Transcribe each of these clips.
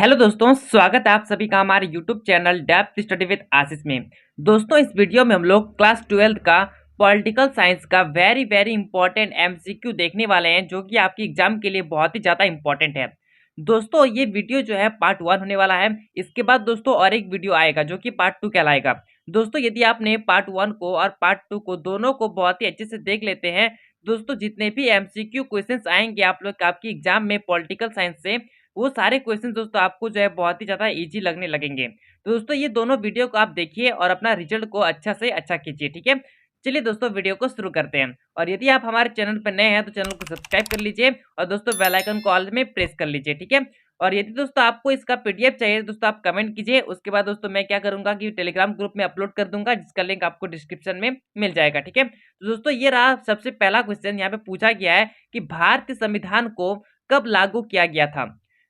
Hello दोस्तों, स्वागत है आप सभी का हमारे YouTube channel depth study with Ashish में। दोस्तों, इस वीडियो में हम लोग क्लास 12 का पॉलिटिकल साइंस का वेरी वेरी इंपॉर्टेंट एमसीक्यू देखने वाले हैं, जो कि आपकी एग्जाम के लिए बहुत ही ज़्यादा इंपॉर्टेंट है। दोस्तों, ये वीडियो जो है पार्ट 1 होने वाला है। इसके बाद दोस्तों और एक वीडियो आएगा जो कि पार्ट 2 कहलाएगा। दोस्तों, यदि आपने पार्ट 1 को और पार्ट 2 को दोनों को बहुत ही अच्छे से देख लेते हैं, दोस्तों जितने भी एमसीक्यू क्वेश्चंस आएंगे आप लोग आपकी एग्जाम में पॉलिटिकल साइंस से, वो सारे क्वेश्चन दोस्तों आपको जो है बहुत ही ज़्यादा इजी लगने लगेंगे। तो दोस्तों ये दोनों वीडियो को आप देखिए और अपना रिजल्ट को अच्छा से अच्छा कीजिए, ठीक है। चलिए दोस्तों वीडियो को शुरू करते हैं। और यदि आप हमारे चैनल पर नए हैं तो चैनल को सब्सक्राइब कर लीजिए और दोस्तों बेल आइकन को ऑल में प्रेस कर लीजिए, ठीक है। और यदि दोस्तों आपको इसका पीडीएफ चाहिए दोस्तों आप कमेंट कीजिए। उसके बाद दोस्तों मैं क्या करूंगा कि टेलीग्राम ग्रुप में अपलोड कर दूंगा, जिसका लिंक आपको डिस्क्रिप्शन में मिल जाएगा, ठीक है। तो दोस्तों ये रहा सबसे पहला क्वेश्चन। यहाँ पे पूछा गया है कि भारतीय संविधान को कब लागू किया गया था।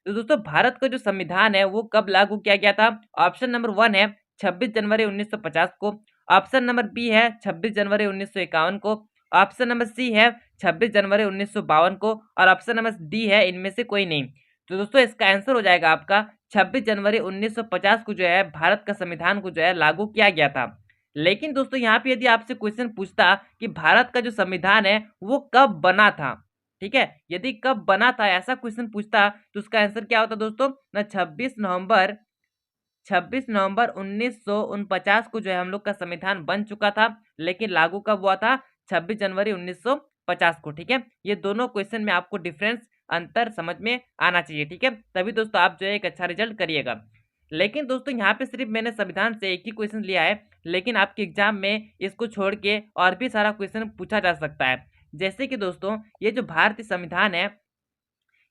तो दोस्तों भारत का जो संविधान है वो कब लागू किया गया था। ऑप्शन नंबर 1 है 26 जनवरी 1950 को। ऑप्शन नंबर बी है 26 जनवरी 1951 को। ऑप्शन नंबर सी है 26 जनवरी 1952 को। और ऑप्शन नंबर डी है इनमें से कोई नहीं। तो दोस्तों इसका आंसर हो जाएगा आपका 26 जनवरी 1950 को जो है भारत का संविधान को जो है लागू किया गया था। लेकिन दोस्तों यहाँ पे यदि आपसे क्वेश्चन पूछता कि भारत का जो संविधान है वो कब बना था, ठीक है, यदि कब बना था ऐसा क्वेश्चन पूछता तो उसका आंसर क्या होता दोस्तों ना 26 नवंबर 1949 को जो है हम लोग का संविधान बन चुका था। लेकिन लागू कब हुआ था 26 जनवरी 1950 को, ठीक है। ये दोनों क्वेश्चन में आपको डिफरेंस अंतर समझ में आना चाहिए, ठीक है, तभी दोस्तों आप जो है एक अच्छा रिजल्ट करिएगा। लेकिन दोस्तों यहाँ पे सिर्फ मैंने संविधान से एक ही क्वेश्चन लिया है, लेकिन आपके एग्जाम में इसको छोड़ के और भी सारा क्वेश्चन पूछा जा सकता है। जैसे कि दोस्तों ये जो भारतीय संविधान है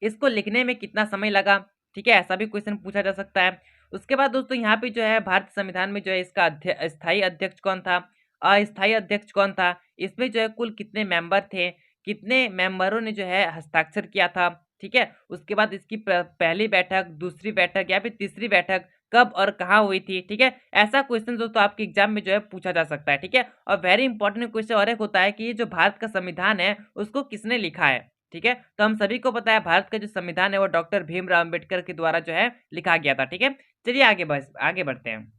इसको लिखने में कितना समय लगा, ठीक है, ऐसा भी क्वेश्चन पूछा जा सकता है। उसके बाद दोस्तों यहाँ पे जो है भारतीय संविधान में जो है इसका स्थायी अध्यक्ष कौन था, अस्थायी अध्यक्ष कौन था, इसमें जो है कुल कितने मेंबर थे, कितने मेंबरों ने जो है हस्ताक्षर किया था, ठीक है। उसके बाद इसकी पहली बैठक, दूसरी बैठक या फिर तीसरी बैठक कब और कहाँ हुई थी, ठीक है। ऐसा क्वेश्चन दोस्तों आपके एग्जाम में जो है पूछा जा सकता है, ठीक है। और वेरी इंपॉर्टेंट क्वेश्चन और एक होता है कि ये जो भारत का संविधान है उसको किसने लिखा है, ठीक है। तो हम सभी को पता है भारत का जो संविधान है वो डॉक्टर भीमराव अंबेडकर के द्वारा जो है लिखा गया था, ठीक है। चलिए आगे बढ़ते हैं।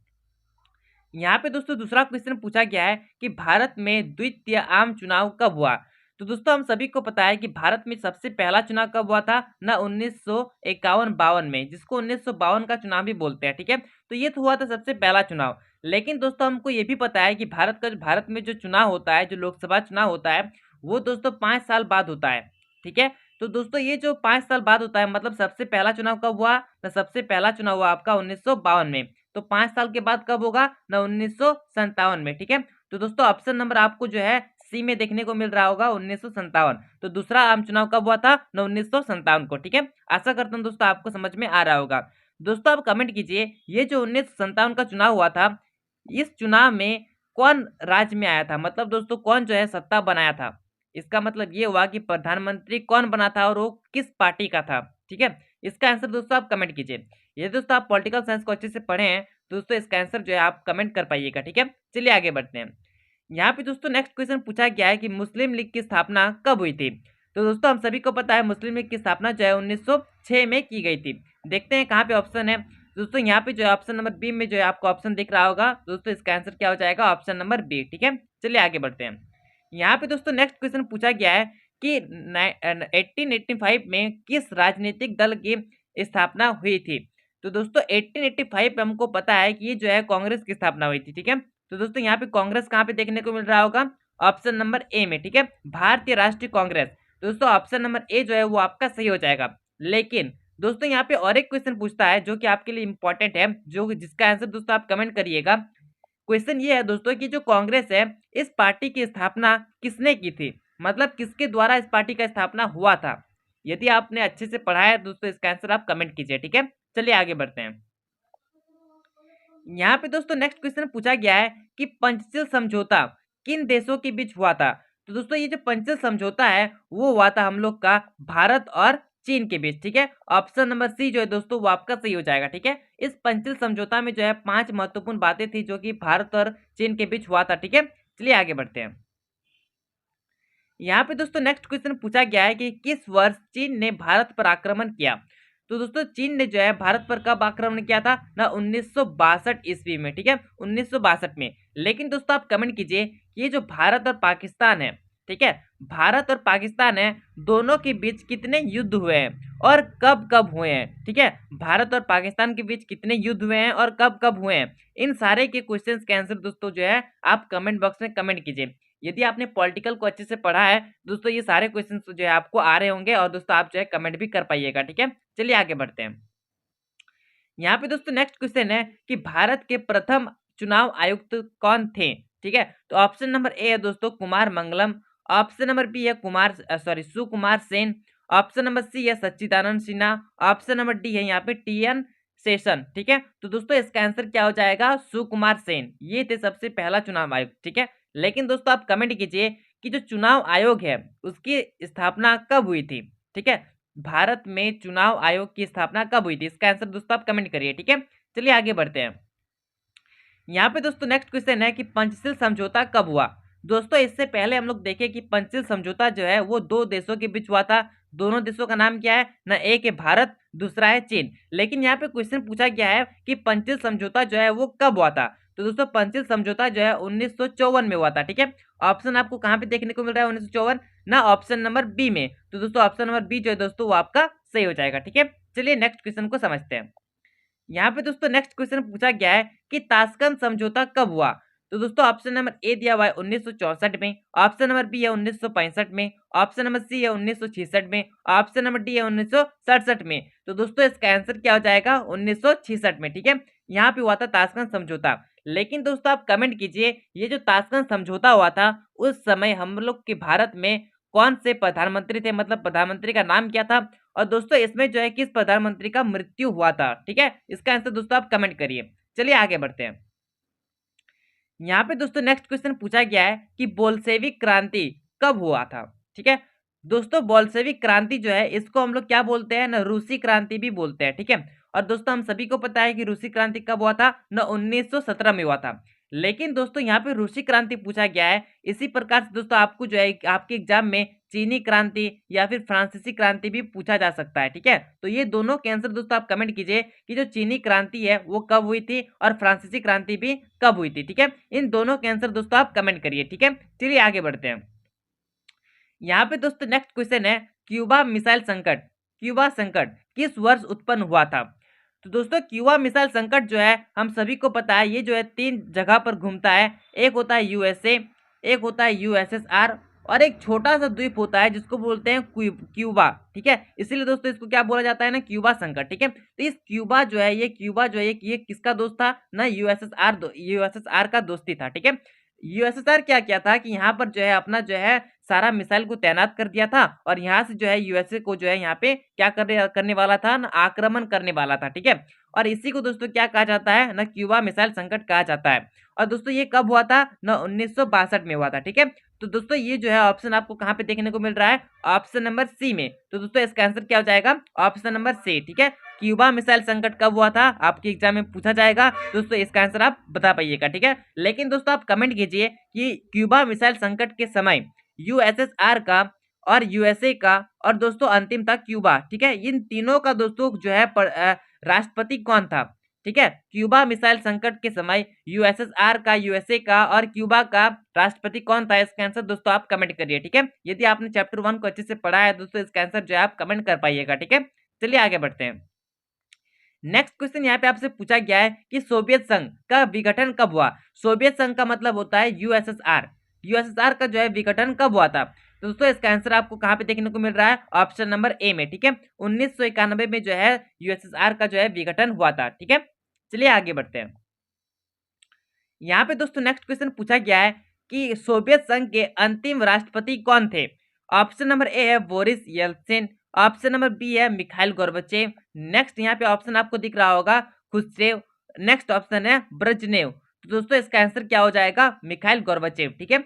यहाँ पे दोस्तों दूसरा क्वेश्चन पूछा गया है कि भारत में द्वितीय आम चुनाव कब हुआ। तो दोस्तों हम सभी को पता है कि भारत में सबसे पहला चुनाव कब हुआ था ना 1951-52 में, जिसको 1952 का चुनाव भी बोलते हैं, ठीक है। तो ये तो हुआ था सबसे पहला चुनाव। लेकिन दोस्तों हमको ये भी पता है कि भारत में जो चुनाव होता है, जो लोकसभा चुनाव होता है, वो दोस्तों 5 साल बाद होता है, ठीक है। तो दोस्तों ये जो 5 साल बाद होता है मतलब सबसे पहला चुनाव कब हुआ ना, सबसे पहला चुनाव हुआ आपका 1952 में। तो 5 साल के बाद कब होगा ना 1957 में, ठीक है। तो दोस्तों ऑप्शन नंबर आपको जो है सी में देखने को मिल रहा होगा 1957। तो दूसरा आम चुनाव कब हुआ था ना 1957 को, ठीक है। आशा करता हूँ दोस्तों आपको समझ में आ रहा होगा। दोस्तों आप कमेंट कीजिए ये जो 1957 का चुनाव हुआ था, इस चुनाव में कौन राज्य में आया था, मतलब दोस्तों कौन जो है सत्ता बनाया था। इसका मतलब ये हुआ कि प्रधानमंत्री कौन बना था और वो किस पार्टी का था, ठीक है। इसका आंसर दोस्तों आप कमेंट कीजिए। ये दोस्तों आप पॉलिटिकल साइंस को अच्छे से पढ़े हैं दोस्तों, इसका आंसर जो है आप कमेंट कर पाइएगा, ठीक है। चलिए आगे बढ़ते हैं। यहाँ पे दोस्तों नेक्स्ट क्वेश्चन पूछा गया है कि मुस्लिम लीग की स्थापना कब हुई थी। तो दोस्तों हम सभी को पता है मुस्लिम लीग की स्थापना जो है 1906 में की गई थी। देखते हैं कहाँ पे ऑप्शन है। दोस्तों यहाँ पे जो है ऑप्शन नंबर बी में जो है आपको ऑप्शन दिख रहा होगा दोस्तों, इसका आंसर क्या हो जाएगा ऑप्शन नंबर बी, ठीक है। चलिए आगे बढ़ते हैं। यहाँ पे दोस्तों नेक्स्ट क्वेश्चन पूछा गया है कि 1885 में किस राजनीतिक दल की स्थापना हुई थी। तो दोस्तों 1885 पे हमको पता है कि ये जो है कांग्रेस की स्थापना हुई थी, ठीक है। तो दोस्तों यहाँ पे कांग्रेस कहाँ पे देखने को मिल रहा होगा ऑप्शन नंबर ए में, ठीक है, भारतीय राष्ट्रीय कांग्रेस। तो दोस्तों ऑप्शन नंबर ए जो है वो आपका सही हो जाएगा। लेकिन दोस्तों यहाँ पे और एक क्वेश्चन पूछता है जो कि आपके लिए इंपॉर्टेंट है, जो जिसका आंसर दोस्तों आप कमेंट करिएगा। क्वेश्चन ये है दोस्तों कि जो कांग्रेस है इस पार्टी की स्थापना किसने की थी, मतलब किसके द्वारा इस पार्टी का स्थापना हुआ था। यदि आपने अच्छे से पढ़ा है दोस्तों इसका आंसर आप कमेंट कीजिए, ठीक है। चलिए आगे बढ़ते हैं। यहाँ पे दोस्तों नेक्स्ट क्वेश्चन पूछा गया है कि पंचशील समझौता किन देशों के बीच हुआ था। तो दोस्तों ये जो पंचशील समझौता है वो हुआ था हम लोग का भारत और चीन के बीच, ठीक है। ऑप्शन नंबर सी जो है दोस्तों वो आपका सही हो जाएगा, ठीक है। इस पंचशील समझौता में जो है 5 महत्वपूर्ण बातें थी जो कि भारत और चीन के बीच हुआ था, ठीक है। चलिए आगे बढ़ते हैं। यहाँ पे दोस्तों नेक्स्ट क्वेश्चन पूछा गया है कि किस वर्ष चीन ने भारत पर आक्रमण किया। तो दोस्तों चीन ने जो है भारत पर कब आक्रमण किया था ना 1962 ईस्वी में, ठीक है, 1962 में। लेकिन दोस्तों आप कमेंट कीजिए कि ये जो भारत और पाकिस्तान है, ठीक है, भारत और पाकिस्तान है, दोनों के बीच कितने युद्ध हुए हैं और कब कब हुए हैं, ठीक है, भारत और पाकिस्तान के बीच कितने युद्ध हुए हैं और कब कब हुए हैं, इन सारे के क्वेश्चंस के आंसर दोस्तों जो है आप कमेंट बॉक्स में कमेंट कीजिए। यदि आपने पॉलिटिकल को अच्छे से पढ़ा है दोस्तों, ये सारे क्वेश्चंस जो है आपको आ रहे होंगे और दोस्तों आप जो है कमेंट भी कर पाइएगा, ठीक है। चलिए आगे बढ़ते हैं। यहाँ पे दोस्तों नेक्स्ट क्वेश्चन है कि भारत के प्रथम चुनाव आयुक्त कौन थे, ठीक है। तो ऑप्शन नंबर ए है दोस्तों Kumar Mangalam, option number B है Sukumar Sen, option number C है सच्चिदानंद सिन्हा, ऑप्शन नंबर डी है यहाँ पे टी.एन. शेषन, ठीक है। तो दोस्तों इसका आंसर क्या हो जाएगा, सुकुमार सेन, ये थे सबसे पहला चुनाव आयुक्त, ठीक है। लेकिन दोस्तों आप कमेंट कीजिए कि जो चुनाव आयोग है उसकी स्थापना कब हुई थी, ठीक है, भारत में चुनाव आयोग की स्थापना कब हुई थी, इसका आंसर दोस्तों आप कमेंट करिए, ठीक है। चलिए आगे बढ़ते हैं। यहाँ पे दोस्तों नेक्स्ट क्वेश्चन है कि पंचशील समझौता कब हुआ। दोस्तों इससे पहले हम लोग देखें कि पंचशील समझौता जो है वो दो देशों के बीच हुआ था। दोनों देशों का नाम क्या है ना, एक है भारत, दूसरा है चीन। लेकिन यहाँ पे क्वेश्चन पूछा गया है कि पंचशील समझौता जो है वो कब हुआ था। तो दोस्तों पंचशील समझौता जो है 1954 में हुआ था, ठीक है। ऑप्शन आपको कहाँ पे देखने को मिल रहा है 1954 ना, ऑप्शन नंबर बी में। तो दोस्तों ऑप्शन नंबर बी जो है दोस्तों वो आपका सही हो जाएगा, ठीक है। चलिए नेक्स्ट क्वेश्चन को समझते हैं। यहाँ पे दोस्तों नेक्स्ट क्वेश्चन पूछा गया है कि ताशकंद समझौता कब हुआ। तो दोस्तों ऑप्शन नंबर ए दिया हुआ है 1964 में, ऑप्शन नंबर बी है 1965 में, ऑप्शन नंबर सी है 1966 में, ऑप्शन नंबर डी है 1967 में। तो दोस्तों इसका आंसर क्या हो जाएगा 1966 में, ठीक है। यहाँ पे हुआ था ताशकंद समझौता। लेकिन दोस्तों आप कमेंट कीजिए ये जो ताशकंद समझौता हुआ था उस समय हम लोग के भारत में कौन से प्रधानमंत्री थे, मतलब प्रधानमंत्री का नाम क्या था, और दोस्तों इसमें जो है किस प्रधानमंत्री का मृत्यु हुआ था, ठीक है। इसका आंसर दोस्तों आप कमेंट करिए। चलिए आगे बढ़ते हैं। यहाँ पे दोस्तों नेक्स्ट क्वेश्चन पूछा गया है कि बोल्शेविक क्रांति कब हुआ था, ठीक है। दोस्तों बोल्शेविक क्रांति जो है इसको हम लोग क्या बोलते हैं ना, रूसी क्रांति भी बोलते हैं, ठीक है। और दोस्तों हम सभी को पता है कि रूसी क्रांति कब हुआ था ना, 1917 में हुआ था। लेकिन दोस्तों यहाँ पे रूसी क्रांति पूछा गया है, इसी प्रकार से दोस्तों आपको जो है आपके एग्जाम में चीनी क्रांति या फिर फ्रांसीसी क्रांति भी पूछा जा सकता है, ठीक है। तो ये दोनों के आंसर दोस्तों आप कमेंट कीजिए कि जो चीनी क्रांति है वो कब हुई थी और फ्रांसीसी क्रांति भी कब हुई थी, ठीक है। इन दोनों के आंसर दोस्तों आप कमेंट करिए, ठीक है। चलिए आगे बढ़ते हैं। यहाँ पे दोस्तों नेक्स्ट क्वेश्चन है क्यूबा मिसाइल संकट, क्यूबा संकट किस वर्ष उत्पन्न हुआ था। तो दोस्तों क्यूबा मिसाइल संकट जो है हम सभी को पता है ये जो है 3 जगह पर घूमता है। एक होता है यूएसए, एक होता है यूएसएसआर और एक छोटा सा द्वीप होता है जिसको बोलते हैं क्यूबा, ठीक है। इसीलिए दोस्तों इसको क्या बोला जाता है ना, क्यूबा संकट, ठीक है। तो इस क्यूबा जो है ये किसका दोस्त था ना, यूएसएसआर का दोस्ती था, ठीक है। यूएसएसआर क्या किया था कि यहाँ पर जो है अपना जो है सारा मिसाइल को तैनात कर दिया था और यहाँ से जो है यूएसए को जो है यहाँ पे क्या करने वाला था ना, आक्रमण करने वाला था, ठीक है। और इसी को दोस्तों क्या कहा जाता है ना, क्यूबा मिसाइल संकट कहा जाता है। और दोस्तों ये कब हुआ था ना, 1962 में हुआ था, ठीक है। तो दोस्तों ये जो है ऑप्शन आपको कहाँ पे देखने को मिल रहा है, ऑप्शन नंबर सी में। तो दोस्तों इसका आंसर क्या हो जाएगा, ऑप्शन नंबर सी, ठीक है। क्यूबा मिसाइल संकट कब हुआ था आपके एग्जाम में पूछा जाएगा दोस्तों, इसका आंसर आप बता पाइएगा, ठीक है। लेकिन दोस्तों आप कमेंट कीजिए कि क्यूबा मिसाइल संकट के समय यूएसएसआर का और यूएसए का और दोस्तों अंतिम था क्यूबा, ठीक है, इन तीनों का दोस्तों जो है राष्ट्रपति कौन था, ठीक है। क्यूबा मिसाइल संकट के समय यूएसएसआर का, यूएसए का और क्यूबा का राष्ट्रपति कौन था, इसका आंसर दोस्तों आप कमेंट करिए, ठीक है। यदि आपने चैप्टर 1 को अच्छे से पढ़ा है दोस्तों इसका आंसर जो है आप कमेंट कर पाइएगा, ठीक है। चलिए आगे बढ़ते हैं। नेक्स्ट क्वेश्चन यहाँ पे आपसे पूछा गया है कि सोवियत संघ का विघटन कब हुआ। सोवियत संघ का मतलब होता है यूएसएसआर, यूएसएसआर का जो है विघटन कब हुआ था। तो दोस्तों इसका आंसर आपको कहाँ पे देखने को मिल रहा है, ऑप्शन नंबर ए में, ठीक है। 1991 में जो है यूएसएसआर का जो है विघटन हुआ था, ठीक है। चलिए आगे बढ़ते हैं। यहाँ पे दोस्तों नेक्स्ट क्वेश्चन पूछा गया है कि सोवियत संघ के अंतिम राष्ट्रपति कौन थे। ऑप्शन नंबर ए है Boris Yeltsin, option number B है मिखाइल गोर्बाचेव, नेक्स्ट यहाँ पे ऑप्शन आपको दिख रहा होगा खुश्चेव, नेक्स्ट ऑप्शन है ब्रेजनेव। तो दोस्तों इसका आंसर क्या हो जाएगा, मिखाइल गोर्बाचेव, ठीक है।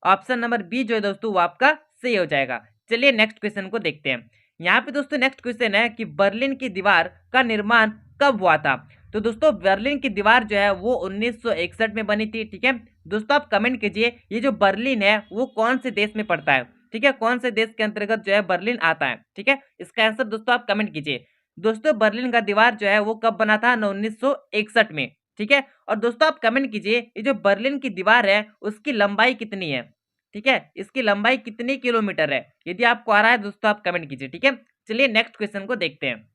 ऑप्शन नंबर बी जो है दोस्तों वो आपका सही हो जाएगा। चलिए नेक्स्ट क्वेश्चन को देखते हैं। यहाँ पे दोस्तों नेक्स्ट क्वेश्चन है कि बर्लिन की दीवार का निर्माण कब हुआ था। तो दोस्तों बर्लिन की दीवार जो है वो 1961 में बनी थी, ठीक है। दोस्तों आप कमेंट कीजिए ये जो बर्लिन है वो कौन से देश में पड़ता है, ठीक है, कौन से देश के अंतर्गत जो है बर्लिन आता है, ठीक है। इसका आंसर दोस्तों आप कमेंट कीजिए। दोस्तों बर्लिन का दीवार जो है वो कब बना था? 1961 में, ठीक है। और दोस्तों आप कमेंट कीजिए, ये जो बर्लिन की दीवार है उसकी लंबाई कितनी है, ठीक है, इसकी लंबाई कितनी किलोमीटर है? यदि आपको आ रहा है दोस्तों आप कमेंट कीजिए, ठीक है। चलिए नेक्स्ट क्वेश्चन को देखते हैं।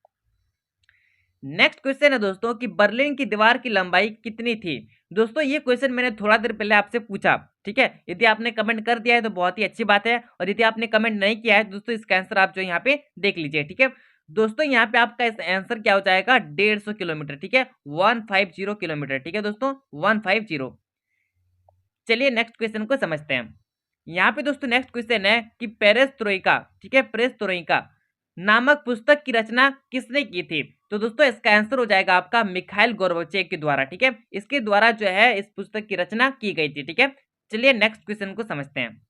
नेक्स्ट क्वेश्चन है दोस्तों कि बर्लिन की दीवार की लंबाई कितनी थी? दोस्तों ये क्वेश्चन मैंने थोड़ा देर पहले आपसे पूछा, ठीक है। यदि आपने कमेंट कर दिया है तो बहुत ही अच्छी बात है, और यदि आपने कमेंट नहीं किया है दोस्तों इसका आंसर आप जो यहाँ पे देख लीजिए, ठीक है। दोस्तों यहाँ पे आपका इस आंसर क्या हो जाएगा? 150 किलोमीटर, ठीक है, 150 किलोमीटर, ठीक है दोस्तों, 150। चलिए नेक्स्ट क्वेश्चन को समझते हैं। यहाँ पे दोस्तों नेक्स्ट क्वेश्चन है कि पेरेस्ट्रोइका, ठीक है, पेरेस्ट्रोइका नामक पुस्तक की रचना किसने की थी? तो दोस्तों इसका आंसर हो जाएगा आपका मिखाइल गोर्बाचेव के द्वारा, ठीक है, इसके द्वारा जो है इस पुस्तक की रचना की गई थी, ठीक है। चलिए नेक्स्ट क्वेश्चन को समझते हैं।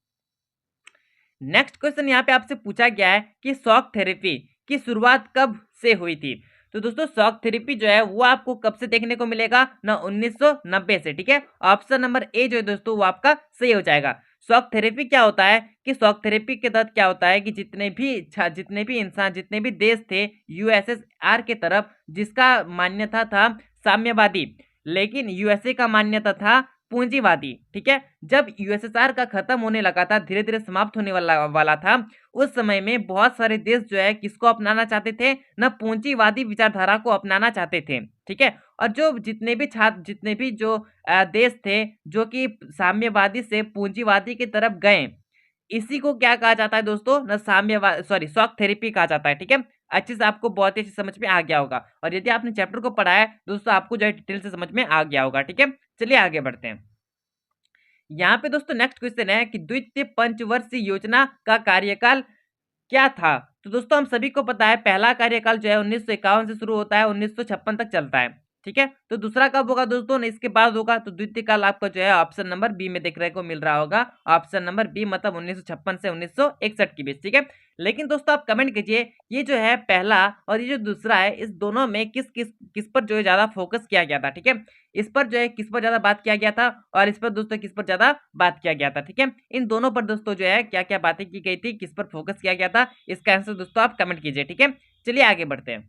नेक्स्ट क्वेश्चन यहाँ पे आपसे पूछा गया है कि शॉक थेरेपी की शुरुआत कब से हुई थी? तो दोस्तों शॉक थेरेपी जो है वो आपको कब से देखने को मिलेगा? ना 1990 से, ठीक है। ऑप्शन नंबर ए जो है दोस्तों वो आपका सही हो जाएगा। शॉक थेरेपी क्या होता है कि शॉक थेरेपी के तहत क्या होता है कि जितने भी इंसान, जितने भी देश थे यूएसएसआर के तरफ, जिसका मान्यता था साम्यवादी, लेकिन यूएसए का मान्यता था पूंजीवादी, ठीक है। जब यूएसएसआर का खत्म होने लगा था, धीरे धीरे समाप्त होने वाला था, उस समय में बहुत सारे देश जो है किसको अपनाना चाहते थे? ना पूंजीवादी विचारधारा को अपनाना चाहते थे, ठीक है। और जो जितने भी जो देश थे जो कि साम्यवादी से पूंजीवादी की तरफ गए, इसी को क्या कहा जाता है दोस्तों? ना साम्यवाद सॉरी शॉक थेरेपी कहा जाता है, ठीक है। अच्छे से आपको बहुत ही अच्छे समझ में आ गया होगा, और यदि आपने चैप्टर को पढ़ा है दोस्तों आपको जो है डिटेल से समझ में आ गया होगा, ठीक है। चलिए आगे बढ़ते हैं। यहाँ पे दोस्तों नेक्स्ट क्वेश्चन है कि द्वितीय पंचवर्षीय योजना का कार्यकाल क्या था? तो दोस्तों हम सभी को पता है पहला कार्यकाल जो है 1951 से शुरू होता है, 1956 तक चलता है, ठीक है। तो दूसरा कब होगा दोस्तों? ना इसके बाद होगा। तो द्वितीय काल आपका जो है ऑप्शन नंबर बी में देखने को मिल रहा होगा, ऑप्शन नंबर बी, मतलब 1956 से 1961 के बीच, ठीक है। लेकिन दोस्तों आप कमेंट कीजिए, ये जो है पहला और ये जो दूसरा है, इस दोनों में किस किस किस पर जो है ज्यादा फोकस किया गया था, ठीक है। इस पर जो है किस पर ज्यादा बात किया गया था, और इस पर दोस्तों किस पर ज्यादा बात किया गया था, ठीक है। इन दोनों पर दोस्तों जो है क्या क्या बातें की गई थी, किस पर फोकस किया गया था, इसका आंसर दोस्तों आप कमेंट कीजिए, ठीक है। चलिए आगे बढ़ते हैं।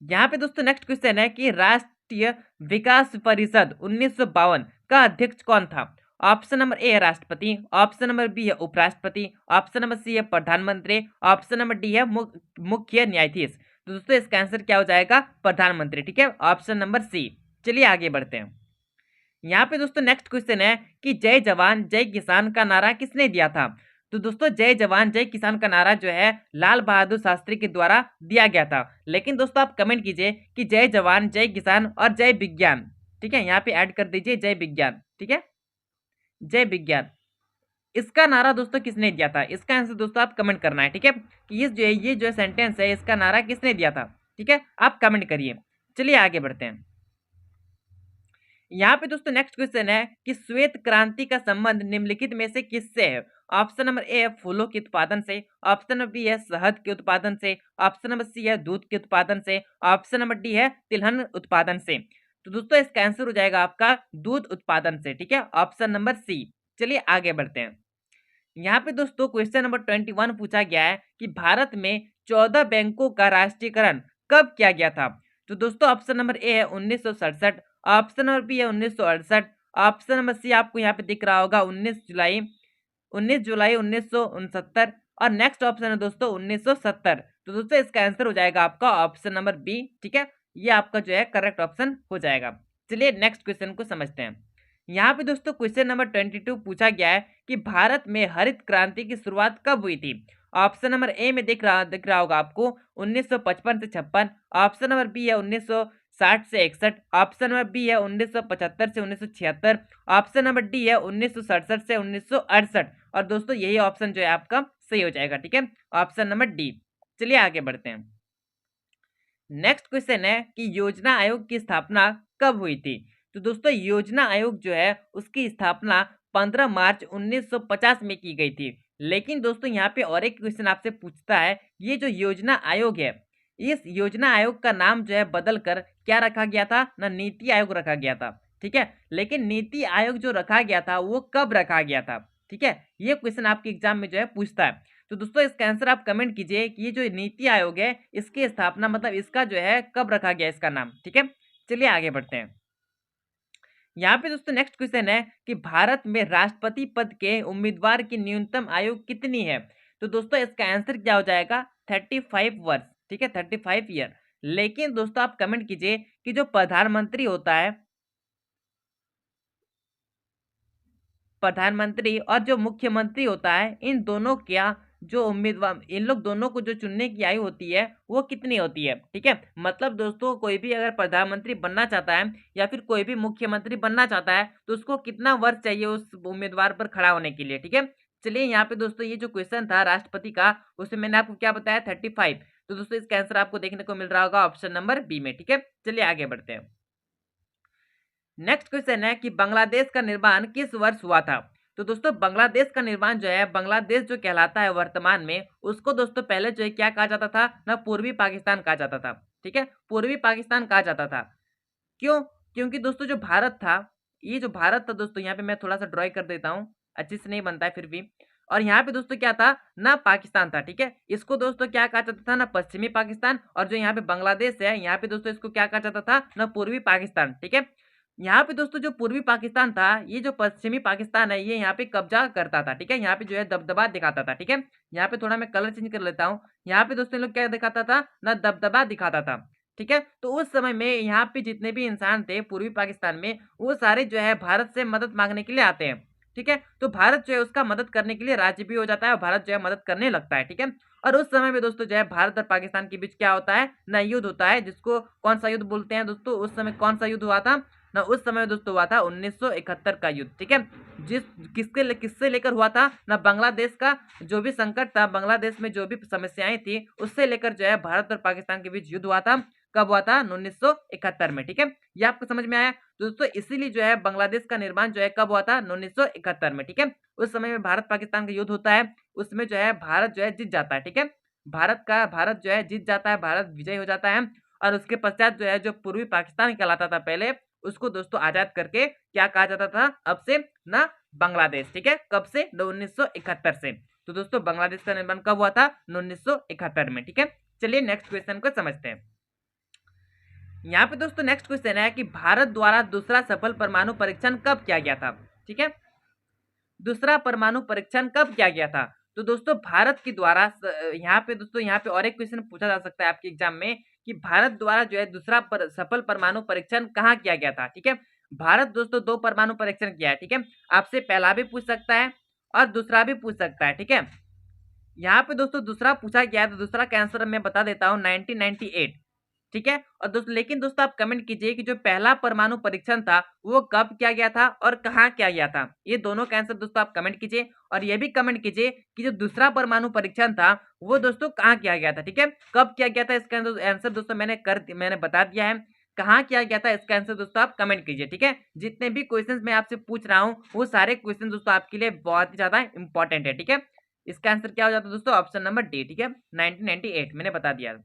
यहाँ पे दोस्तों नेक्स्ट क्वेश्चन है कि राष्ट्रीय विकास परिषद 1952 का अध्यक्ष कौन था? ऑप्शन नंबर ए है राष्ट्रपति, ऑप्शन नंबर बी है उपराष्ट्रपति, ऑप्शन नंबर सी है प्रधानमंत्री, ऑप्शन नंबर डी है मुख्य न्यायाधीश। तो दोस्तों इसका आंसर क्या हो जाएगा? प्रधानमंत्री, ठीक है, ऑप्शन नंबर सी। चलिए आगे बढ़ते हैं। यहाँ पे दोस्तों नेक्स्ट क्वेश्चन है कि जय जवान जय किसान का नारा किसने दिया था? तो दोस्तों जय जवान जय किसान का नारा जो है लाल बहादुर शास्त्री के द्वारा दिया गया था। लेकिन दोस्तों आप कमेंट कीजिए कि जय जवान जय किसान और जय विज्ञान, ठीक है, यहाँ पे ऐड कर दीजिए जय विज्ञान, ठीक है, जय विज्ञान, इसका नारा दोस्तों किसने दिया था? इसका आंसर दोस्तों आप कमेंट करना है, ठीक है, कि ये जो सेंटेंस है इसका नारा किसने दिया था, ठीक है, आप कमेंट करिए। चलिए आगे बढ़ते हैं। यहाँ पे दोस्तों नेक्स्ट क्वेश्चन है कि श्वेत क्रांति का संबंध निम्नलिखित में से किससे है? ऑप्शन नंबर ए है फूलों के उत्पादन से, ऑप्शन नंबर बी है शहद के उत्पादन से, ऑप्शन नंबर सी है दूध के उत्पादन से, ऑप्शन नंबर डी है तिलहन उत्पादन से। तो दोस्तों इसका आंसर हो जाएगा आपका दूध उत्पादन से, ठीक है, ऑप्शन नंबर सी। चलिए आगे बढ़ते हैं। यहाँ पे दोस्तों क्वेश्चन नंबर 21 पूछा गया है कि भारत में 14 बैंकों का राष्ट्रीयकरण कब किया गया था? तो दोस्तों ऑप्शन नंबर ए है 1967, ऑप्शन नंबर बी है 1968, ऑप्शन नंबर सी आपको यहाँ पे दिख रहा होगा 19 जुलाई 1969, और नेक्स्ट ऑप्शन है दोस्तों 1970। तो दोस्तों इसका आंसर हो जाएगा आपका ऑप्शन नंबर बी, ठीक है, ये आपका जो है करेक्ट ऑप्शन हो जाएगा। चलिए नेक्स्ट क्वेश्चन को समझते हैं। यहाँ पे दोस्तों क्वेश्चन नंबर 22 पूछा गया है कि भारत में हरित क्रांति की शुरुआत कब हुई थी? ऑप्शन नंबर ए में दिख रहा होगा आपको 1955 से 56, ऑप्शन नंबर बी है 1960 से 61, ऑप्शन नंबर बी है 1975 से 1976, ऑप्शन नंबर डी है 1967 से 1968, और दोस्तों यही ऑप्शन जो है आपका सही हो जाएगा, ठीक है, ऑप्शन नंबर डी। चलिए आगे बढ़ते हैं। नेक्स्ट क्वेश्चन है कि योजना आयोग की स्थापना कब हुई थी? तो दोस्तों योजना आयोग जो है उसकी स्थापना 15 मार्च 1950 में की गई थी। लेकिन दोस्तों यहाँ पे और एक क्वेश्चन आपसे पूछता है, ये जो योजना आयोग है, इस योजना आयोग का नाम जो है बदल कर क्या रखा गया था? ना नीति आयोग रखा गया था, ठीक है। लेकिन नीति आयोग जो रखा गया था वो कब रखा गया था, ठीक है, ये क्वेश्चन आपके एग्जाम में जो है पूछता है। तो दोस्तों इसका आंसर आप कमेंट कीजिए कि ये जो नीति आयोग है इसकी स्थापना मतलब इसका जो है कब रखा गया इसका नाम, ठीक है। चलिए आगे बढ़ते हैं। यहाँ पे दोस्तों नेक्स्ट क्वेश्चन है कि भारत में राष्ट्रपति पद के उम्मीदवार की न्यूनतम आयु कितनी है? तो दोस्तों इसका आंसर क्या हो जाएगा? 35 वर्ष, ठीक है, 35 ईयर। लेकिन दोस्तों आप कमेंट कीजिए कि जो प्रधानमंत्री होता है, प्रधानमंत्री और जो मुख्यमंत्री होता है, इन दोनों क्या जो उम्मीदवार, इन लोग दोनों को जो चुनने की आयु होती है वो कितनी होती है, ठीक है। मतलब दोस्तों कोई भी अगर प्रधानमंत्री बनना चाहता है या फिर कोई भी मुख्यमंत्री बनना चाहता है तो उसको कितना वर्ष चाहिए उस उम्मीदवार पर खड़ा होने के लिए, ठीक है। चलिए यहाँ पे दोस्तों ये जो क्वेश्चन था राष्ट्रपति का, उसमें मैंने आपको क्या बताया? 35। तो दोस्तों इसका आंसर आपको देखने को मिल रहा होगा ऑप्शन नंबर बी में, ठीक है। चलिए आगे बढ़ते हैं। नेक्स्ट क्वेश्चन है कि बांग्लादेश का निर्माण किस वर्ष हुआ था? तो दोस्तों बांग्लादेश का निर्माण जो है, बांग्लादेश जो कहलाता है वर्तमान में, उसको दोस्तों पहले जो है क्या कहा जाता था ना? पूर्वी पाकिस्तान कहा जाता था, ठीक है, पूर्वी पाकिस्तान कहा जाता था। क्यों? क्योंकि दोस्तों जो भारत था, ये जो भारत था दोस्तों, यहाँ पे मैं थोड़ा सा ड्रॉ कर देता हूँ, अच्छे से नहीं बनता है फिर भी। और यहाँ पे दोस्तों क्या था ना? पाकिस्तान था, ठीक है। इसको दोस्तों क्या कहा जाता था ना? पश्चिमी पाकिस्तान। और जो यहाँ पे बांग्लादेश है, यहाँ पे दोस्तों इसको क्या कहा जाता था ना? पूर्वी पाकिस्तान, ठीक है। यहाँ पे दोस्तों जो पूर्वी पाकिस्तान था, ये जो पश्चिमी पाकिस्तान है, ये यहाँ पे कब्जा करता था, ठीक है। यहाँ पे जो है दबदबा दिखाता था, ठीक है। यहाँ पे थोड़ा मैं कलर चेंज कर लेता हूँ। यहाँ पे दोस्तों लोग क्या दिखाता था ना? दबदबा दिखाता था, ठीक है। तो उस समय में यहाँ पे जितने भी इंसान थे पूर्वी पाकिस्तान में, वो सारे जो है भारत से मदद मांगने के लिए आते हैं, ठीक है। तो भारत जो है उसका मदद करने के लिए राजी भी हो जाता है और भारत जो है मदद करने लगता है, ठीक है। और उस समय में दोस्तों जो है भारत और पाकिस्तान के बीच क्या होता है ना? युद्ध होता है, जिसको कौन सा युद्ध बोलते हैं दोस्तों? उस समय कौन सा युद्ध हुआ था ना? उस समय दोस्तों हुआ था 1971 का युद्ध, ठीक है। जिस किससे लेकर हुआ था ना? बांग्लादेश का जो भी संकट था, बांग्लादेश में जो भी समस्याएं थी, उससे लेकर जो है भारत और पाकिस्तान के बीच युद्ध हुआ था। कब हुआ था? 1971 में, ठीक है। ये आपको समझ में आया दोस्तों? इसीलिए जो है बांग्लादेश का निर्माण जो है कब हुआ था? 1971 में, ठीक है। उस समय में भारत पाकिस्तान का युद्ध होता है, उसमें जो है भारत जो है जीत जाता है, ठीक है। भारत जो है जीत जाता है, भारत विजय हो जाता है। और उसके पश्चात जो है जो पूर्वी पाकिस्तान कहलाता था पहले, उसको दोस्तों आजाद करके क्या कहा जाता था अब से ना? बांग्लादेश, ठीक है। कब से? 1971 से। तो दोस्तों बांग्लादेश का निर्माण कब हुआ था? 1971 में, ठीक है। चलिए नेक्स्ट क्वेश्चन को समझते हैं। यहाँ पे दोस्तों नेक्स्ट क्वेश्चन है कि भारत द्वारा दूसरा सफल परमाणु परीक्षण कब किया गया था, ठीक है। दूसरा परमाणु परीक्षण कब किया गया था? तो दोस्तों भारत के द्वारा यहाँ पे दोस्तों, यहाँ पे और एक क्वेश्चन पूछा जा सकता है आपके एग्जाम में कि भारत द्वारा जो है दूसरा सफल परमाणु परीक्षण कहाँ किया गया था, ठीक है। भारत दोस्तों 2 परमाणु परीक्षण किया है, ठीक है। आपसे पहला भी पूछ सकता है और दूसरा भी पूछ सकता है, ठीक है। यहाँ पे दोस्तों दूसरा पूछा गया है, तो दूसरा का आंसर मैं बता देता हूँ, 1998, ठीक है। और दोस्तों लेकिन दोस्तों आप कमेंट कीजिए कि जो पहला परमाणु परीक्षण था वो कब किया गया था और कहाँ किया गया था। ये दोनों का आंसर दोस्तों आप कमेंट कीजिए। और ये भी कमेंट कीजिए कि जो दूसरा परमाणु परीक्षण था वो दोस्तों कहाँ किया गया था, ठीक है। कब किया गया था इसका आंसर दोस्तों मैंने बता दिया है। कहाँ किया गया था इसका आंसर दोस्तों आप कमेंट कीजिए, ठीक है। जितने भी क्वेश्चन मैं आपसे पूछ रहा हूँ वो सारे क्वेश्चन दोस्तों आपके लिए बहुत ही ज्यादा इंपॉर्टेंट है, ठीक है। इसका आंसर क्या हो जाता है दोस्तों? ऑप्शन नंबर डी, ठीक है, 1998 मैंने बता दिया।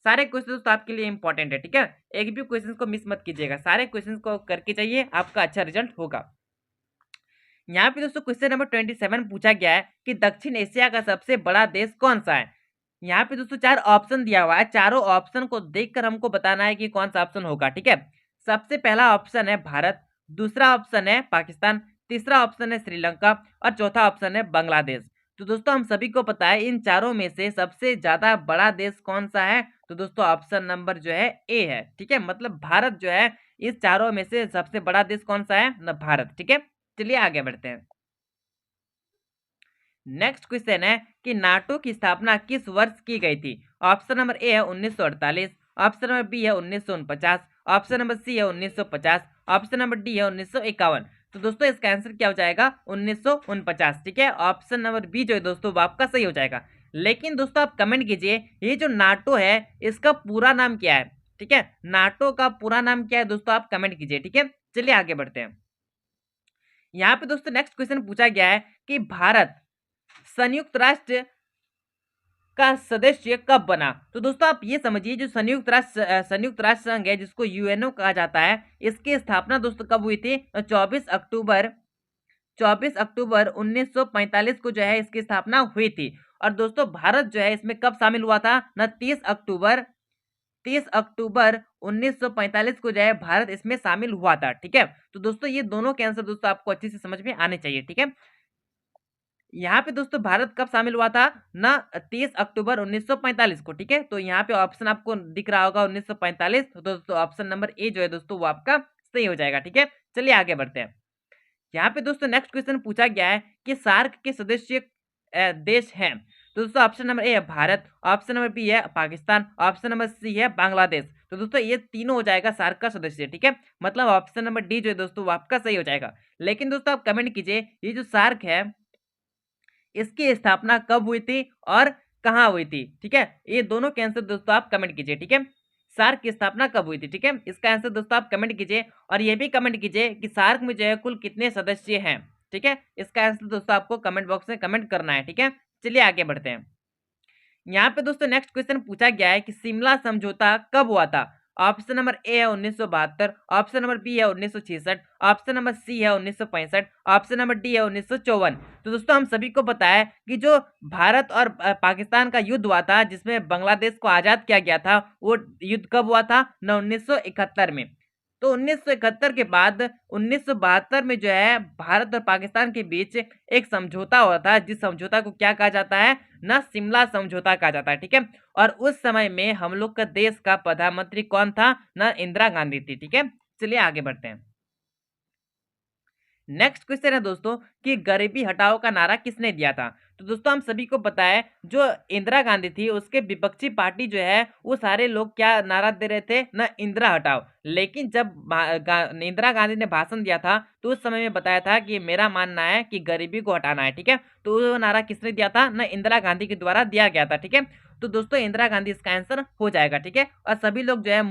सारे क्वेश्चन दोस्तों आपके लिए इंपॉर्टेंट है, ठीक है। एक भी क्वेश्चन को मिस मत कीजिएगा, सारे क्वेश्चन को करके चाहिए, आपका अच्छा रिजल्ट होगा। यहाँ पे दोस्तों क्वेश्चन नंबर 27 पूछा गया है कि दक्षिण एशिया का सबसे बड़ा देश कौन सा है। यहाँ पे दोस्तों 4 ऑप्शन दिया हुआ है, चारों ऑप्शन को देखकर हमको बताना है कि कौन सा ऑप्शन होगा, ठीक है। सबसे पहला ऑप्शन है भारत, दूसरा ऑप्शन है पाकिस्तान, तीसरा ऑप्शन है श्रीलंका और चौथा ऑप्शन है बांग्लादेश। तो दोस्तों हम सभी को पता है इन चारों में से सबसे ज्यादा बड़ा देश कौन सा है? तो दोस्तों ऑप्शन नंबर जो है ए है, ठीक है। मतलब भारत जो है इस चारों में से सबसे बड़ा देश कौन सा है ना? भारत, ठीक है। चलिए आगे बढ़ते हैं। नेक्स्ट क्वेश्चन है कि नाटो की स्थापना किस वर्ष की गई थी? ऑप्शन नंबर ए है 1948, ऑप्शन नंबर बी है 1949, ऑप्शन नंबर सी है 1950, ऑप्शन नंबर डी है 1951। तो दोस्तों इसका आंसर क्या हो जाएगा? 1949, ठीक है। ऑप्शन नंबर बी जो है दोस्तों वो आपका सही हो जाएगा। लेकिन दोस्तों आप कमेंट कीजिए ये जो नाटो है इसका पूरा नाम क्या है, ठीक है। नाटो का पूरा नाम क्या है दोस्तों? आप कमेंट कीजिए, ठीक है। चलिए आगे बढ़ते हैं। यहाँ पे दोस्तों नेक्स्ट क्वेश्चन पूछा गया है कि भारत संयुक्त राष्ट्र का सदस्य कब बना। तो दोस्तों आप ये समझिए जो संयुक्त राष्ट्र संघ है जिसको यूएनओ कहा जाता है, इसकी स्थापना दोस्तों कब हुई थी? 24 अक्टूबर 1945 को जो है इसकी स्थापना हुई थी। और दोस्तों भारत जो है इसमें कब शामिल हुआ था ना, 30 अक्टूबर 1945 को जो है भारत इसमें शामिल हुआ था। ठीक है, तो दोस्तों ये दोनों के आंसर दोस्तों आपको अच्छे से समझ में आने चाहिए। ठीक है, यहाँ पे दोस्तों भारत कब शामिल हुआ था ना, 30 अक्टूबर 1945 को। ठीक है, तो यहाँ पे ऑप्शन आपको दिख रहा होगा 1945, तो दोस्तों ऑप्शन नंबर ए जो है दोस्तों वो आपका सही हो जाएगा। ठीक है, चलिए आगे बढ़ते हैं। यहाँ पे दोस्तों नेक्स्ट क्वेश्चन पूछा गया है कि सार्क के सदस्य देश हैं। तो दोस्तों ऑप्शन नंबर ए है भारत, ऑप्शन नंबर बी है पाकिस्तान, ऑप्शन नंबर सी है बांग्लादेश। तो दोस्तों ये तीनों हो जाएगा सार्क का सदस्य। ठीक है, मतलब ऑप्शन नंबर डी जो है दोस्तों वो आपका सही हो जाएगा। लेकिन दोस्तों आप कमेंट कीजिए ये जो सार्क है इसकी स्थापना कब हुई थी और कहाँ हुई थी। ठीक है, ये दोनों के आंसर दोस्तों आप कमेंट कीजिए। ठीक है, सार्क की स्थापना कब हुई थी। ठीक है, इसका आंसर दोस्तों आप कमेंट कीजिए और ये भी कमेंट कीजिए कि सार्क में जो है कुल कितने सदस्य हैं। ठीक है, इसका आंसर दोस्तों आपको कमेंट बॉक्स में कमेंट करना है। ठीक है, चलिए आगे बढ़ते हैं। यहाँ पे दोस्तों नेक्स्ट क्वेश्चन पूछा गया है कि शिमला समझौता कब हुआ था। ऑप्शन नंबर ए है 1972, ऑप्शन नंबर बी है 1966, ऑप्शन नंबर सी है 1965, ऑप्शन नंबर डी है 1954। तो दोस्तों हम सभी को पता है कि जो भारत और पाकिस्तान का युद्ध हुआ था जिसमें बांग्लादेश को आजाद किया गया था, वो युद्ध कब हुआ था ना, 1971 में। तो 1971 के बाद 1972 में जो है भारत और पाकिस्तान के बीच एक समझौता हुआ था, जिस समझौता को क्या कहा जाता है ना, शिमला समझौता कहा जाता है। ठीक है, और उस समय में हम लोग का देश का प्रधानमंत्री कौन था ना, इंदिरा गांधी थी। ठीक है, चलिए आगे बढ़ते हैं। नेक्स्ट क्वेश्चन है दोस्तों कि गरीबी हटाओ का नारा किसने दिया था। तो दोस्तों हम सभी को पता है जो इंदिरा गांधी थी उसके विपक्षी पार्टी जो है वो सारे लोग क्या नारा दे रहे थे ना, इंदिरा हटाओ। लेकिन जब इंदिरा गांधी ने भाषण दिया था तो उस समय में बताया था कि मेरा मानना है कि गरीबी को हटाना है। ठीक है, तो वो नारा किसने दिया था ना, इंदिरा गांधी के द्वारा दिया गया था। ठीक है, तो दोस्तों इंदिरा गांधी इसका आंसर हो जाएगा। ठीक है, और सभी लोग जो है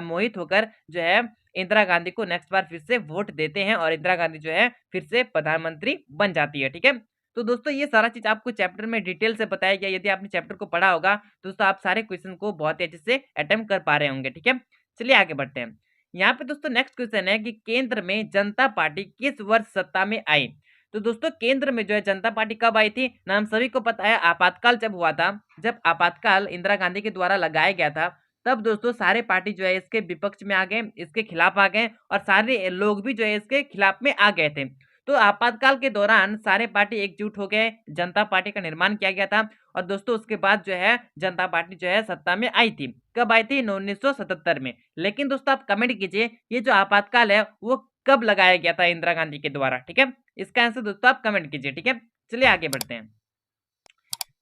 मोहित होकर जो है इंदिरा गांधी को नेक्स्ट बार फिर से वोट देते हैं और इंदिरा गांधी जो है फिर से प्रधानमंत्री बन जाती है। ठीक है, तो दोस्तों ये सारा चीज आपको चैप्टर में डिटेल से बताया गया। यदि आपने चैप्टर को पढ़ा होगा तो दोस्तों आप सारे क्वेश्चन को बहुत ही अच्छे से अटेम्प्ट कर पा रहे होंगे। ठीक है, चलिए आगे बढ़ते हैं। यहाँ पे दोस्तों नेक्स्ट क्वेश्चन है कि केंद्र में जनता पार्टी किस वर्ष सत्ता में आई। तो दोस्तों केंद्र में जो है जनता पार्टी कब आई थी ना, हम सभी को पता है आपातकाल जब हुआ था, जब आपातकाल इंदिरा गांधी के द्वारा लगाया गया था, तब दोस्तों सारे पार्टी जो है इसके विपक्ष में आ गए, इसके खिलाफ आ गए और सारे लोग भी जो है इसके खिलाफ में आ गए थे। तो आपातकाल के दौरान सारे पार्टी एकजुट हो गए, जनता पार्टी का निर्माण किया गया था और दोस्तों उसके बाद जो है जनता पार्टी जो है सत्ता में आई थी। कब आई थी 1977 में। लेकिन दोस्तों आप कमेंट कीजिए ये जो आपातकाल है वो कब लगाया गया था इंदिरा गांधी के द्वारा। ठीक है, इसका आंसर दोस्तों आप कमेंट कीजिए। ठीक है, चलिए आगे बढ़ते हैं।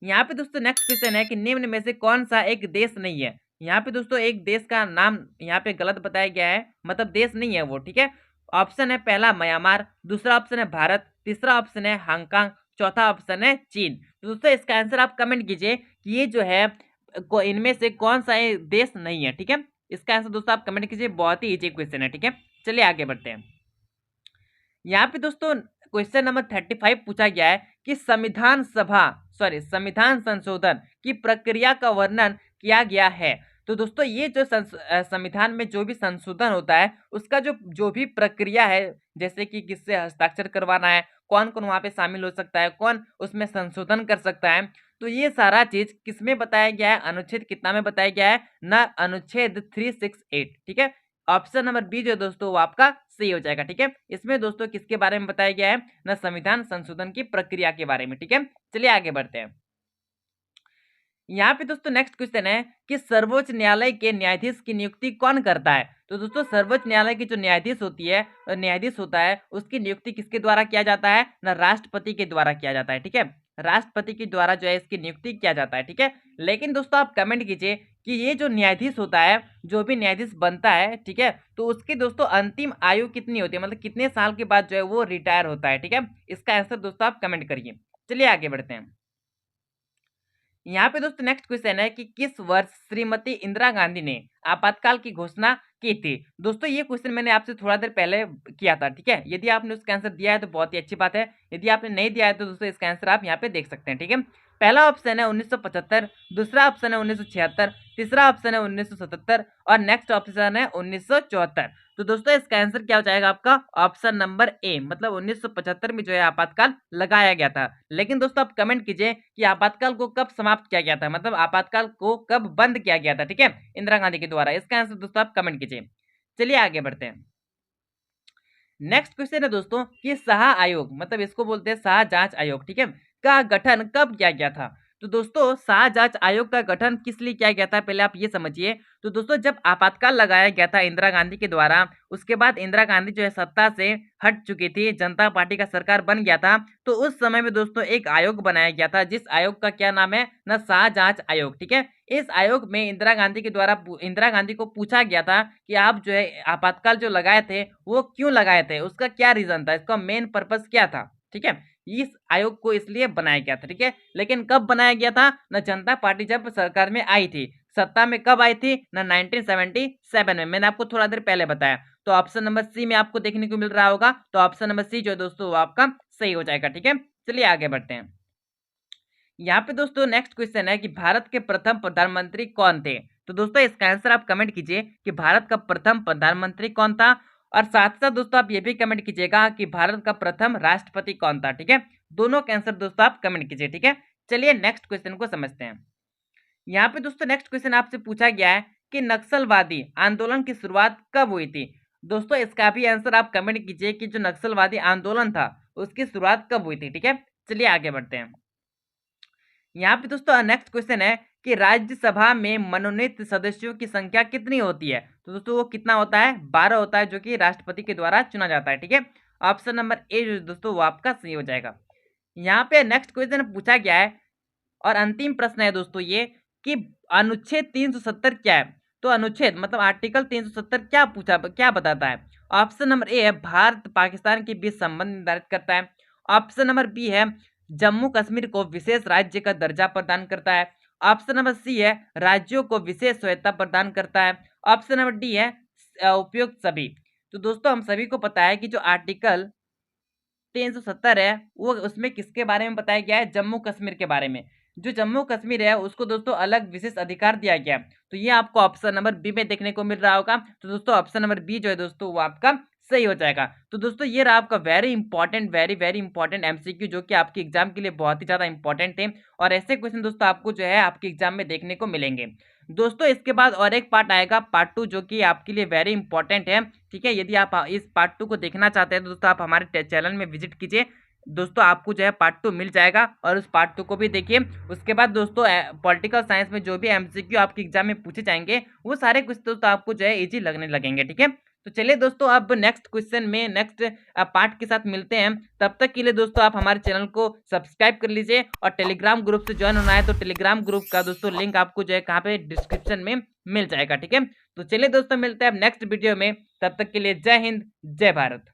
यहाँ पे दोस्तों नेक्स्ट क्वेश्चन है कि निम्न में से कौन सा एक देश नहीं है। यहाँ पे दोस्तों एक देश का नाम यहाँ पे गलत बताया गया है, मतलब देश नहीं है वो। ठीक है, ऑप्शन है पहला म्यांमार, दूसरा ऑप्शन है भारत, तीसरा ऑप्शन है हांगकांग, चौथा ऑप्शन है चीन। तो दोस्तों इसका आंसर आप कमेंट कीजिए कि ये जो है इनमें से कौन सा देश नहीं है। ठीक है, इसका आंसर दोस्तों आप कमेंट कीजिए, बहुत ही इजी क्वेश्चन है। ठीक है, चलिए आगे बढ़ते हैं। यहाँ पे दोस्तों क्वेश्चन नंबर 35 पूछा गया है कि संविधान संशोधन की प्रक्रिया का वर्णन किया गया है। तो दोस्तों ये जो संविधान में जो भी संशोधन होता है उसका जो जो भी प्रक्रिया है, जैसे कि किससे हस्ताक्षर करवाना है, कौन कौन वहां पे शामिल हो सकता है, कौन उसमें संशोधन कर सकता है, तो ये सारा चीज किसमें बताया गया है, अनुच्छेद कितना में बताया गया है ना, अनुच्छेद 368। ठीक है, ऑप्शन नंबर बी जो दोस्तों वो आपका सही हो जाएगा। ठीक है, इसमें दोस्तों किसके बारे में बताया गया है ना, संविधान संशोधन की प्रक्रिया के बारे में। ठीक है, चलिए आगे बढ़ते हैं। यहाँ पे दोस्तों नेक्स्ट क्वेश्चन है कि सर्वोच्च न्यायालय के न्यायाधीश की नियुक्ति कौन करता है। तो दोस्तों सर्वोच्च न्यायालय की जो न्यायाधीश होती है, न्यायाधीश होता है, उसकी नियुक्ति किसके द्वारा किया जाता है ना, राष्ट्रपति के द्वारा किया जाता है। ठीक है, राष्ट्रपति के द्वारा जो है इसकी नियुक्ति किया जाता है। ठीक है, लेकिन दोस्तों आप कमेंट कीजिए कि ये जो न्यायाधीश होता है, जो भी न्यायाधीश बनता है, ठीक है, तो उसकी दोस्तों अंतिम आयु कितनी होती है, मतलब कितने साल के बाद जो है वो रिटायर होता है। ठीक है, इसका आंसर दोस्तों आप कमेंट करिए। चलिए आगे बढ़ते हैं। यहाँ पे दोस्तों नेक्स्ट क्वेश्चन है कि किस वर्ष श्रीमती इंदिरा गांधी ने आपातकाल की घोषणा की थी। दोस्तों ये क्वेश्चन मैंने आपसे थोड़ा देर पहले किया था। ठीक है, यदि आपने उसका आंसर दिया है तो बहुत ही अच्छी बात है, यदि आपने नहीं दिया है तो दोस्तों इसका आंसर आप यहाँ पे देख सकते हैं। ठीक है, पहला ऑप्शन है 1975, दूसरा ऑप्शन है 1976, तीसरा ऑप्शन है 1977 और नेक्स्ट ऑप्शन है 1974। तो दोस्तों इसका आंसर क्या हो जाएगा आपका ऑप्शन नंबर ए, मतलब 1975 में जो है आपातकाल लगाया गया था। लेकिन दोस्तों आप कमेंट कीजिए कि आपातकाल को कब समाप्त किया गया था, मतलब आपातकाल को कब बंद किया गया था, ठीक है, इंदिरा गांधी के द्वारा। इसका आंसर दोस्तों आप कमेंट कीजिए। चलिए आगे बढ़ते हैं। नेक्स्ट क्वेश्चन है दोस्तों कि शाह आयोग, मतलब इसको बोलते हैं शाह जांच आयोग, ठीक है, का गठन कब किया गया था। तो दोस्तों शाह जांच आयोग का गठन किस लिए किया गया था, पहले आप ये समझिए। तो दोस्तों जब आपातकाल लगाया गया था इंदिरा गांधी के द्वारा, उसके बाद इंदिरा गांधी जो है सत्ता से हट चुकी थी, जनता पार्टी का सरकार बन गया था, तो उस समय में दोस्तों एक आयोग बनाया गया था, जिस आयोग का क्या नाम है ना, शाह जांच आयोग, ठीक है। इस आयोग में इंदिरा गांधी के द्वारा इंदिरा गांधी को पूछा गया था कि आप जो है आपातकाल जो लगाए थे वो क्यों लगाए थे, उसका क्या रीजन था, इसका मेन पर्पस क्या था, ठीक है। इस आयोग को इसलिए बनाया गया था, ठीक है। लेकिन कब बनाया गया था ना, जनता पार्टी जब सरकार में आई थी, सत्ता में कब आई थी ना, 1977 में। मैंने आपको थोड़ा देर पहले बताया। तो ऑप्शन नंबर सी में आपको देखने को मिल रहा होगा, तो ऑप्शन नंबर सी जो है दोस्तों वो आपका सही हो जाएगा, ठीक है। चलिए आगे बढ़ते हैं। यहाँ पे दोस्तों नेक्स्ट क्वेश्चन है कि भारत के प्रथम प्रधानमंत्री कौन थे। तो दोस्तों इसका आंसर आप कमेंट कीजिए कि भारत का प्रथम प्रधानमंत्री कौन था, और साथ साथ दोस्तों आप ये भी कमेंट कीजिएगा कि भारत का प्रथम राष्ट्रपति कौन था, ठीक है। दोनों का आंसर दोस्तों आप कमेंट कीजिए, ठीक है। चलिए नेक्स्ट क्वेश्चन को समझते हैं। यहाँ पे दोस्तों नेक्स्ट क्वेश्चन आपसे पूछा गया है कि नक्सलवादी आंदोलन की शुरुआत कब हुई थी। दोस्तों इसका भी आंसर आप कमेंट कीजिए कि जो नक्सलवादी आंदोलन था उसकी शुरुआत कब हुई थी, ठीक है। चलिए आगे बढ़ते हैं। यहाँ पे दोस्तों नेक्स्ट क्वेश्चन है कि राज्यसभा में मनोनीत सदस्यों की संख्या कितनी होती है। तो दोस्तों वो कितना होता है, 12 होता है, जो कि राष्ट्रपति के द्वारा चुना जाता है, ठीक है। ऑप्शन नंबर ए जो दोस्तों वो आपका सही हो जाएगा। यहाँ पे नेक्स्ट क्वेश्चन पूछा गया है और अंतिम प्रश्न है दोस्तों ये कि अनुच्छेद 370 क्या है। तो अनुच्छेद मतलब आर्टिकल 370 क्या बताता है। ऑप्शन नंबर ए है भारत पाकिस्तान के बीच संबंध निर्धारित करता है। ऑप्शन नंबर बी है जम्मू कश्मीर को विशेष राज्य का दर्जा प्रदान करता है। ऑप्शन नंबर सी है राज्यों को विशेष स्वायत्ता प्रदान करता है। ऑप्शन नंबर डी है उपयुक्त सभी। तो दोस्तों हम सभी को पता है कि जो आर्टिकल 370 है वो उसमें किसके बारे में बताया गया है, जम्मू कश्मीर के बारे में। जो जम्मू कश्मीर है उसको दोस्तों अलग विशेष अधिकार दिया गया है। तो ये आपको ऑप्शन नंबर बी में देखने को मिल रहा होगा। तो दोस्तों ऑप्शन नंबर बी जो है दोस्तों वो आपका सही हो जाएगा। तो दोस्तों ये रहा आपका very important very important MCQ, जो कि आपके एग्जाम के लिए बहुत ही ज्यादा इंपॉर्टेंट है, और ऐसे क्वेश्चन दोस्तों आपको जो है आपके एग्जाम में देखने को मिलेंगे। दोस्तों इसके बाद और एक पार्ट आएगा पार्ट 2, जो कि आपके लिए वेरी इंपॉर्टेंट है, ठीक है। यदि आप इस पार्ट 2 को देखना चाहते हैं तो दोस्तों आप हमारे चैनल में विजिट कीजिए, दोस्तों आपको जो है पार्ट 2 मिल जाएगा, और उस पार्ट 2 को भी देखिए। उसके बाद दोस्तों पॉलिटिकल साइंस में जो भी एमसीक्यू आपके एग्जाम में पूछे जाएंगे वो सारे कुछ दोस्तों आपको जो है इजी लगने लगेंगे, ठीक है। तो चलिए दोस्तों अब नेक्स्ट क्वेश्चन में नेक्स्ट पार्ट के साथ मिलते हैं। तब तक के लिए दोस्तों आप हमारे चैनल को सब्सक्राइब कर लीजिए, और टेलीग्राम ग्रुप से ज्वाइन होना है तो टेलीग्राम ग्रुप का दोस्तों लिंक आपको जो है कहाँ पे डिस्क्रिप्शन में मिल जाएगा, ठीक है। तो चलिए दोस्तों मिलते हैं अब नेक्स्ट वीडियो में, तब तक के लिए जय हिंद जय भारत।